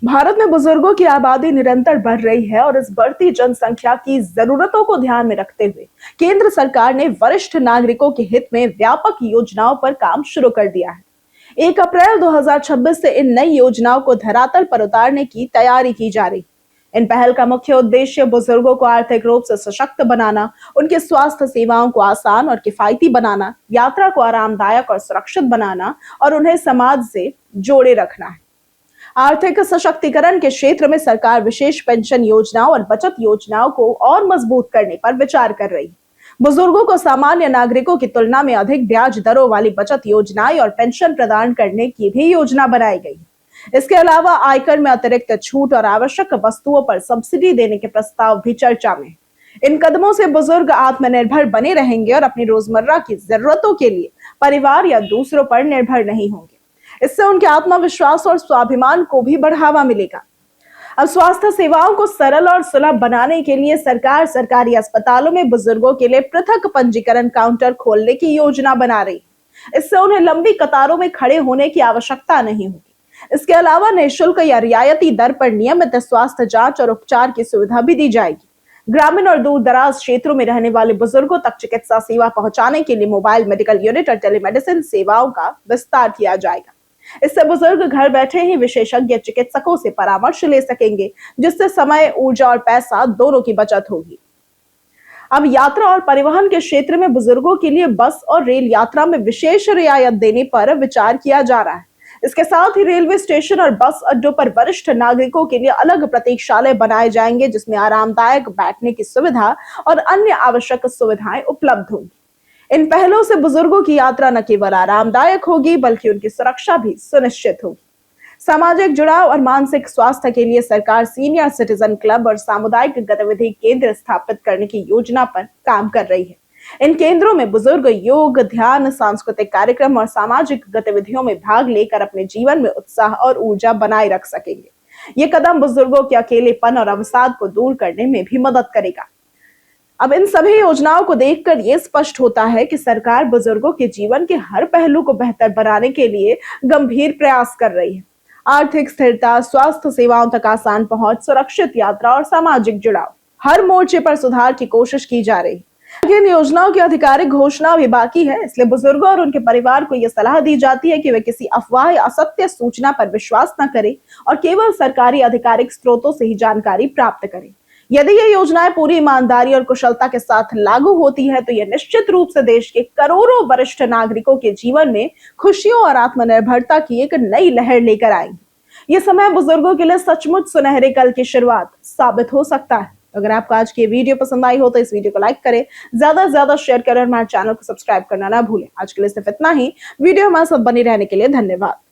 भारत में बुजुर्गों की आबादी निरंतर बढ़ रही है और इस बढ़ती जनसंख्या की जरूरतों को ध्यान में रखते हुए केंद्र सरकार ने वरिष्ठ नागरिकों के हित में व्यापक योजनाओं पर काम शुरू कर दिया है। 1 अप्रैल 2026 से इन नई योजनाओं को धरातल पर उतारने की तैयारी की जा रही। इन पहल का मुख्य उद्देश्य बुजुर्गों को आर्थिक रूप से सशक्त बनाना, उनके स्वास्थ्य सेवाओं को आसान और किफायती बनाना, यात्रा को आरामदायक और सुरक्षित बनाना और उन्हें समाज से जोड़े रखना है। आर्थिक सशक्तिकरण के क्षेत्र में सरकार विशेष पेंशन योजनाओं और बचत योजनाओं को और मजबूत करने पर विचार कर रही है। बुजुर्गों को सामान्य नागरिकों की तुलना में अधिक ब्याज दरों वाली बचत योजनाएं और पेंशन प्रदान करने की भी योजना बनाई गई है। इसके अलावा आयकर में अतिरिक्त छूट और आवश्यक वस्तुओं पर सब्सिडी देने के प्रस्ताव भी चर्चा में। इन कदमों से बुजुर्ग आत्मनिर्भर बने रहेंगे और अपनी रोजमर्रा की जरूरतों के लिए परिवार या दूसरों पर निर्भर नहीं होंगे। इससे उनके आत्मविश्वास और स्वाभिमान को भी बढ़ावा मिलेगा। अब स्वास्थ्य सेवाओं को सरल और सुलभ बनाने के लिए सरकार सरकारी अस्पतालों में बुजुर्गों के लिए पृथक पंजीकरण काउंटर खोलने की योजना बना रही है। इससे उन्हें लंबी कतारों में खड़े होने की आवश्यकता नहीं होगी। इसके अलावा निःशुल्क या रियायती दर पर नियमित स्वास्थ्य जांच और उपचार की सुविधा भी दी जाएगी। ग्रामीण और दूर दराज क्षेत्रों में रहने वाले बुजुर्गों तक चिकित्सा सेवा पहुंचाने के लिए मोबाइल मेडिकल यूनिट और टेलीमेडिसिन सेवाओं का विस्तार किया जाएगा। इससे बुजुर्ग घर बैठे ही विशेषज्ञ चिकित्सकों से परामर्श ले सकेंगे, जिससे समय, ऊर्जा और पैसा दोनों की बचत होगी। अब यात्रा और परिवहन के क्षेत्र में बुजुर्गों के लिए बस और रेल यात्रा में विशेष रियायत देने पर विचार किया जा रहा है। इसके साथ ही रेलवे स्टेशन और बस अड्डों पर वरिष्ठ नागरिकों के लिए अलग प्रतीक्षालय बनाए जाएंगे, जिसमें आरामदायक बैठने की सुविधा और अन्य आवश्यक सुविधाएं उपलब्ध होंगी। इन पहलों से बुजुर्गों की यात्रा न केवल आरामदायक होगी बल्कि उनकी सुरक्षा भी सुनिश्चित होगी। सामाजिक जुड़ाव और मानसिक स्वास्थ्य के लिए सरकार सीनियर सिटीजन क्लब और सामुदायिक गतिविधि केंद्र स्थापित करने की योजना पर काम कर रही है। इन केंद्रों में बुजुर्ग योग, ध्यान, सांस्कृतिक कार्यक्रम और सामाजिक गतिविधियों में भाग लेकर अपने जीवन में उत्साह और ऊर्जा बनाए रख सकेंगे। ये कदम बुजुर्गों के अकेलेपन और अवसाद को दूर करने में भी मदद करेगा। अब इन सभी योजनाओं को देखकर यह स्पष्ट होता है कि सरकार बुजुर्गों के जीवन के हर पहलू को बेहतर बनाने के लिए गंभीर प्रयास कर रही है। आर्थिक स्थिरता, स्वास्थ्य सेवाओं तक आसान पहुंच, सुरक्षित यात्रा और सामाजिक जुड़ाव, हर मोर्चे पर सुधार की कोशिश की जा रही है। इन योजनाओं की आधिकारिक घोषणा भी बाकी है, इसलिए बुजुर्गों और उनके परिवार को यह सलाह दी जाती है कि वे किसी अफवाह या असत्य सूचना पर विश्वास न करें और केवल सरकारी आधिकारिक स्रोतों से ही जानकारी प्राप्त करें। यदि ये योजनाएं पूरी ईमानदारी और कुशलता के साथ लागू होती है तो ये निश्चित रूप से देश के करोड़ों वरिष्ठ नागरिकों के जीवन में खुशियों और आत्मनिर्भरता की एक नई लहर लेकर आएंगी। ये समय बुजुर्गों के लिए सचमुच सुनहरे कल की शुरुआत साबित हो सकता है। अगर आपको आज की वीडियो पसंद आई हो तो इस वीडियो को लाइक करें, ज्यादा से ज्यादा शेयर करें और हमारे चैनल को सब्सक्राइब करना ना भूलें। आज के लिए सिर्फ इतना ही। वीडियो हमारे साथ बने रहने के लिए धन्यवाद।